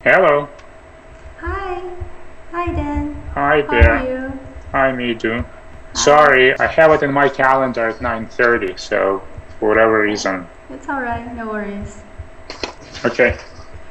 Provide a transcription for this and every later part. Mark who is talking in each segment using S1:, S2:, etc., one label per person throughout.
S1: Hello.
S2: Hi. Hi, Dan.
S1: Hi
S2: How are
S1: there.
S2: you?
S1: Hi, Midu.
S2: Hi.
S1: Sorry, I have it in my calendar at 9:30, so for whatever reason.
S2: It's alright, no worries.
S1: Okay.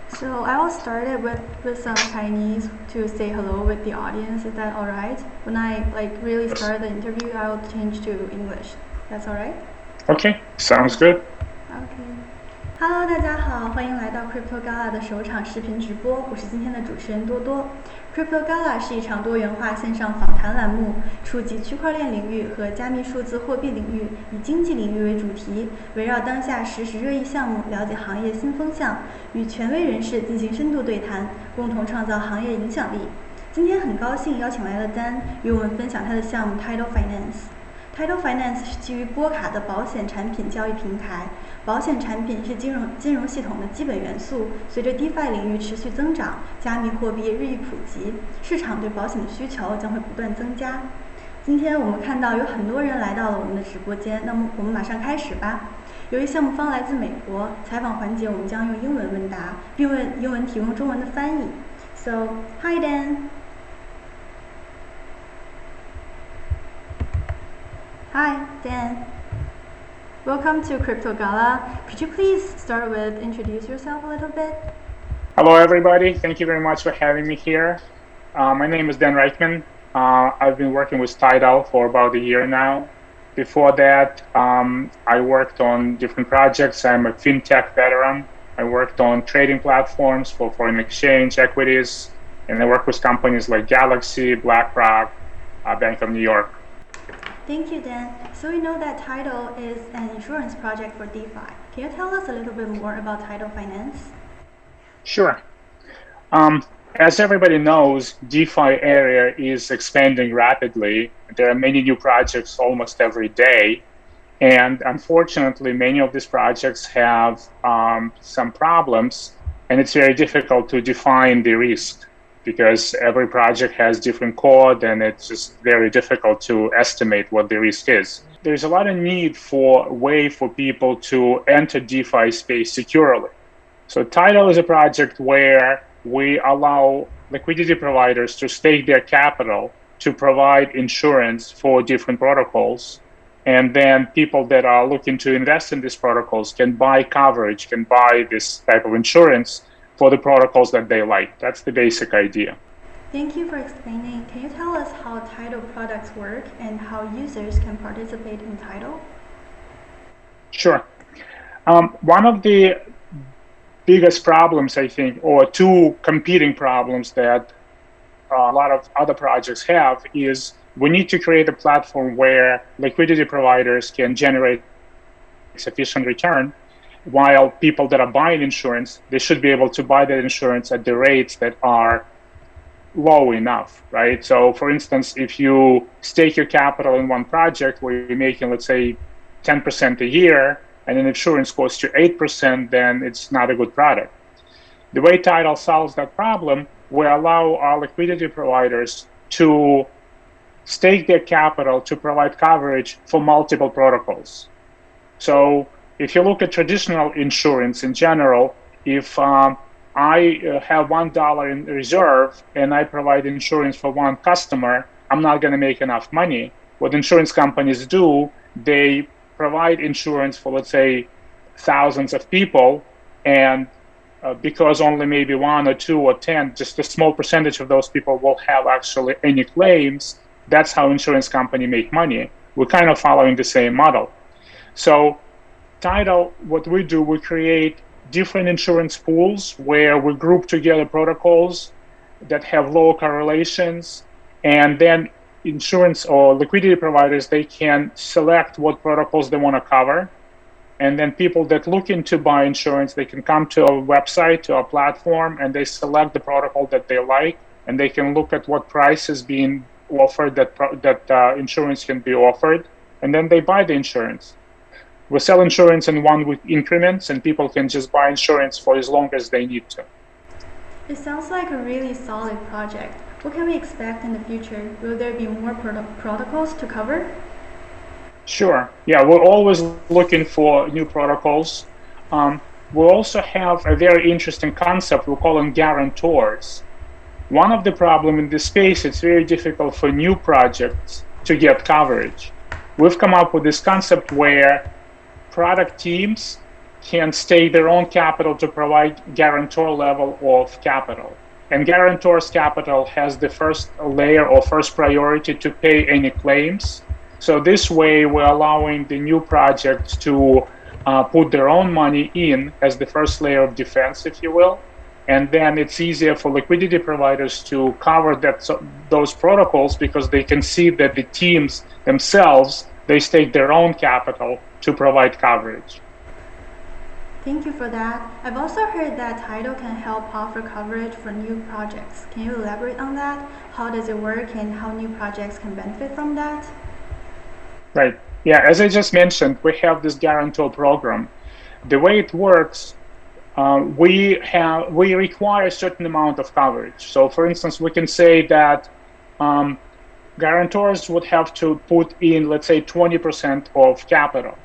S2: So I will start it with some Chinese to say hello with the audience. Is that alright? When I really
S1: Yes.
S2: start the interview, I will change to English. That's alright?
S1: Okay, sounds good.
S2: OK。Hello，大家好，欢迎来到 CryptoGala 的首场视频直播，我是今天的主持人多多。CryptoGala 是一场多元化线上访谈栏目，触及区块链领域和加密数字货币领域，以经济领域为主题，围绕当下实时热议项目，了解行业新风向，与权威人士进行深度对谈，共同创造行业影响力。今天很高兴邀请来了Dan，与我们分享他的项目 Tidal Finance。Tidal Finance 是基于波卡的保险产品交易平台，保险产品是金融系统的基本元素。随着 DeFi 领域持续增长，加密货币日益普及，市场对保险的需求将会不断增加。今天我们看到有很多人来到了我们的直播间，那么我们马上开始吧。由于项目方来自美国，采访环节我们将用英文问答，并为英文提供中文的翻译。So, hi Dan. Hi, Dan. Welcome to CryptoGala. Could you please start with introduce yourself a little bit?
S1: Hello, everybody. Thank you very much for having me here. My name is Dan Raykhman. I've been working with Tidal for about a year now. Before that, I worked on different projects. I'm a fintech veteran. I worked on trading platforms for foreign exchange equities, and I work with companies like Galaxy, BlackRock, Bank of New York.
S2: Thank you, Dan. So we know that Tidal is an insurance project for DeFi. Can you tell us a little bit more about Tidal Finance?
S1: Sure. As everybody knows, DeFi area is expanding rapidly. There are many new projects almost every day. And unfortunately, many of these projects have some problems, and it's very difficult to define the risk because every project has different code, and it's just very difficult to estimate what the risk is. There's a lot of need for a way for people to enter DeFi space securely. So Tidal is a project where we allow liquidity providers to stake their capital to provide insurance for different protocols. And then people that are looking to invest in these protocols can buy coverage, can buy this type of insurance for the protocols that they like. That's the basic idea.
S2: Thank you for explaining. Can you tell us how Tidal products work and how users can participate in Tidal?
S1: Sure. One of the biggest problems, I think, or two competing problems that a lot of other projects have is we need to create a platform where liquidity providers can generate sufficient return, while people that are buying insurance, they should be able to buy that insurance at the rates that are low enough, right? So for instance, if you stake your capital in one project where you're making, let's say, 10% a year, and an insurance costs you 8%, then it's not a good product. The way Tidal solves that problem, we allow our liquidity providers to stake their capital to provide coverage for multiple protocols. So if you look at traditional insurance in general, if I have $1 in reserve and I provide insurance for one customer, I'm not going to make enough money. What insurance companies do, they provide insurance for, let's say, thousands of people, and because only maybe 1 or 2 or 10, just a small percentage of those people will have actually any claims, that's how insurance companies make money. We're kind of following the same model. So Tidal, what we do, we create different insurance pools where we group together protocols that have low correlations, and then insurance or liquidity providers, they can select what protocols they want to cover. And then people that looking to buy insurance, they can come to a website, to a platform, and they select the protocol that they like, and they can look at what price is being offered that insurance can be offered, and then they buy the insurance. We sell insurance in 1 week increments, and people can just buy insurance for as long as they need to.
S2: It sounds like a really solid project. What can we expect in the future? Will there be more protocols to cover?
S1: Sure. Yeah, we're always looking for new protocols. we also have a very interesting concept we call them guarantors. One of the problems in this space, it's very difficult for new projects to get coverage. We've come up with this concept where product teams can stake their own capital to provide guarantor level of capital. And guarantor's capital has the first layer or first priority to pay any claims. So this way, we're allowing the new projects to put their own money in as the first layer of defense, if you will. And then it's easier for liquidity providers to cover those protocols because they can see that the teams themselves, they stake their own capital to provide coverage.
S2: Thank you for that. I've also heard that Tidal can help offer coverage for new projects. Can you elaborate on that? How does it work and how new projects can benefit from that?
S1: Right. Yeah, as I just mentioned, we have this guarantor program. The way it works, we require a certain amount of coverage. So for instance, we can say that guarantors would have to put in, let's say, 20% of capital.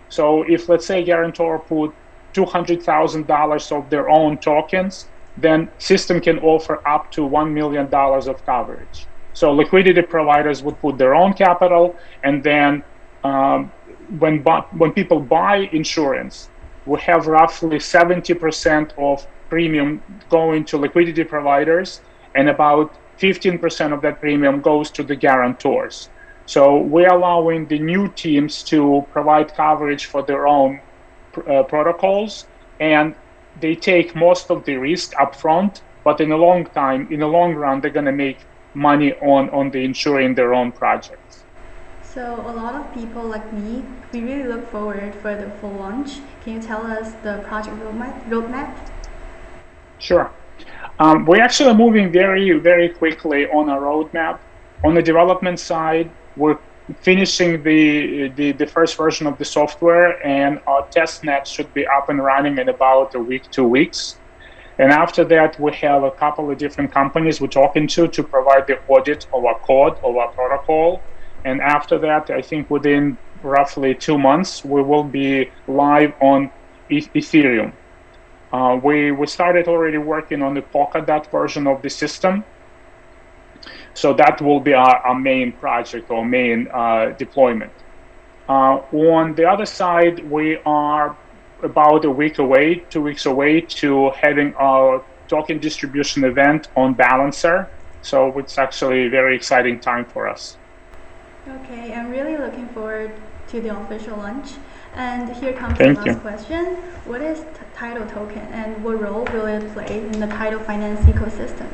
S1: So if, let's say, guarantor put $200,000 of their own tokens, then system can offer up to $1 million of coverage. So liquidity providers would put their own capital, and then when people buy insurance, we have roughly 70% of premium going to liquidity providers, and about 15% of that premium goes to the guarantors. So we're allowing the new teams to provide coverage for their own protocols, and they take most of the risk upfront, but in the long run, they're going to make money on the insuring their own projects.
S2: So a lot of people like me, we really look forward for the full launch. Can you tell us the project roadmap?
S1: Sure. We're actually moving very, very quickly on our roadmap. On the development side, we're finishing the first version of the software, and our test net should be up and running in about a week, 2 weeks. And after that, we have a couple of different companies we're talking to provide the audit of our code, of our protocol. And after that, I think within roughly 2 months, we will be live on Ethereum. We started already working on the Polkadot version of the system. So that will be our main project or main deployment. On the other side, we are about a week away, 2 weeks away to having our token distribution event on Balancer. So it's actually a very exciting time for us.
S2: Okay, I'm really looking forward to the official launch. And here comes the last question. What is Tidal token and what role will it play in the Tidal finance ecosystem?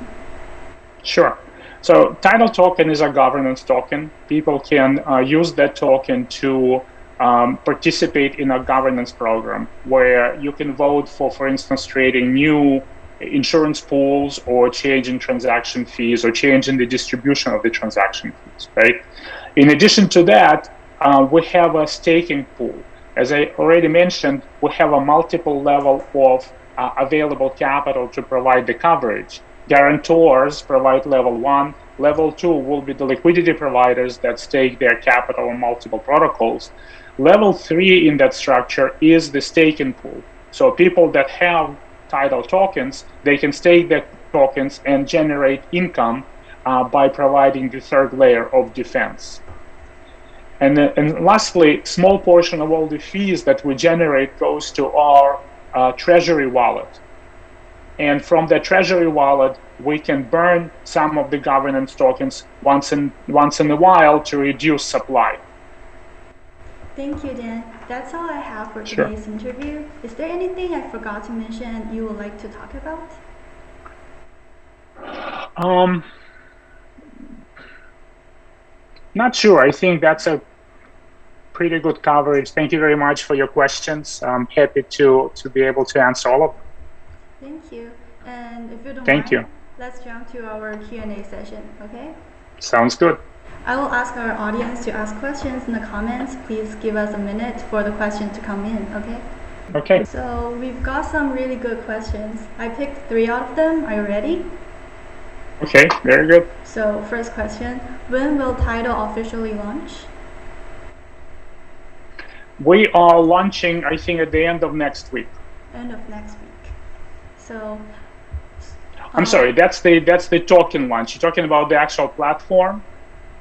S1: Sure. So Tidal token is a governance token. People can use that token to participate in a governance program where you can vote for instance, creating new insurance pools or changing transaction fees or changing the distribution of the transaction fees, right? In addition to that, we have a staking pool. As I already mentioned, we have a multiple level of available capital to provide the coverage. Guarantors provide level 1. Level 2 will be the liquidity providers that stake their capital on multiple protocols. Level 3 in that structure is the staking pool. So people that have Tidal tokens, they can stake their tokens and generate income by providing the third layer of defense. And lastly, small portion of all the fees that we generate goes to our treasury wallet. And from the treasury wallet, we can burn some of the governance tokens once in a while to reduce supply.
S2: Thank you, Dan. That's all I have for today's interview. Is there anything I forgot to mention you would like to talk about?
S1: Not sure. I think that's a pretty good coverage. Thank you very much for your questions. I'm happy to be able to answer all of them.
S2: Thank you. And if you don't mind, let's jump to our Q&A session, okay?
S1: Sounds good.
S2: I will ask our audience to ask questions in the comments. Please give us a minute for the question to come in, okay?
S1: Okay.
S2: So we've got some really good questions. I picked 3 out of them. Are you ready?
S1: Okay, very good.
S2: So first question, when will Tidal officially launch?
S1: We are launching, I think, at the end of next week.
S2: end of next week. So
S1: I'm sorry, that's the token launch. You're talking about the actual platform?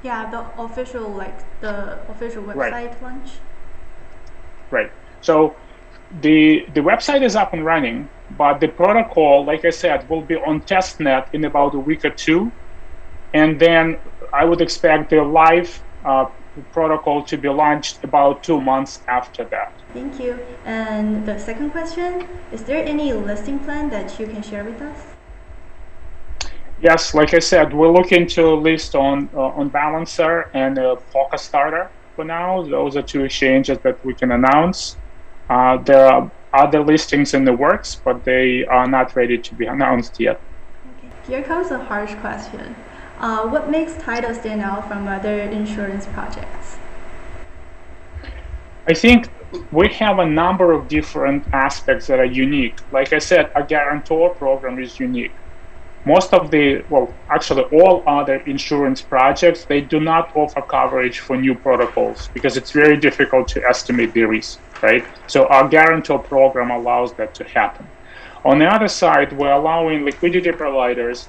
S2: yeah, the official website launch.
S1: Right. So the website is up and running, but the protocol, like I said, will be on testnet in about a week or two. And then I would expect the live protocol to be launched about 2 months after that.
S2: Thank you. And the second question, is there any listing plan that you can share with us?
S1: Yes, like I said, we're looking to list on Balancer and Polka Starter for now. Those are two exchanges that we can announce. There are other listings in the works, but they are not ready to be announced yet.
S2: Okay. Here comes a harsh question. What makes Tidal stand out from other insurance projects?
S1: I think we have a number of different aspects that are unique. Like I said, a guarantor program is unique. Most of actually all other insurance projects, they do not offer coverage for new protocols because it's very difficult to estimate the risk, right? So our guarantor program allows that to happen. On the other side, we're allowing liquidity providers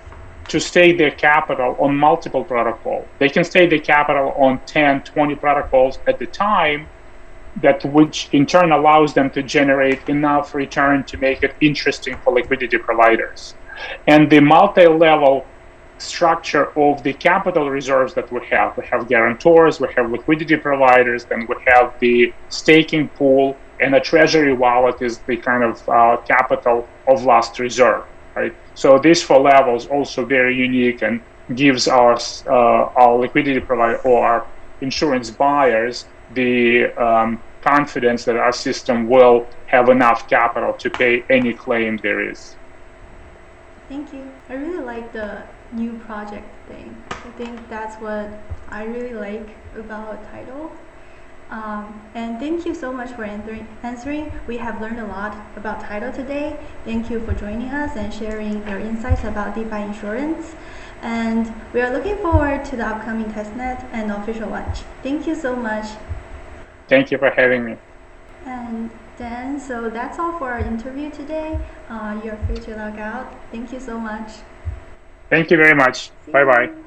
S1: to stake their capital on multiple protocols. They can stake their capital on 10, 20 protocols at the time, which in turn allows them to generate enough return to make it interesting for liquidity providers. And the multi-level structure of the capital reserves that we have guarantors, we have liquidity providers, then we have the staking pool, and a treasury wallet is the kind of capital of last reserve, right? So these four levels also very unique and gives our liquidity provider or our insurance buyers the confidence that our system will have enough capital to pay any claim there is.
S2: Thank you. I really like the new project thing. I think that's what I really like about Tidal. And thank you so much for answering. We have learned a lot about Tidal today. Thank you for joining us and sharing your insights about DeFi insurance. And we are looking forward to the upcoming testnet and official launch. Thank you so much.
S1: Thank you for having me.
S2: And then, so that's all for our interview today. You're free to log out. Thank you so much.
S1: Thank you very much. Bye-bye.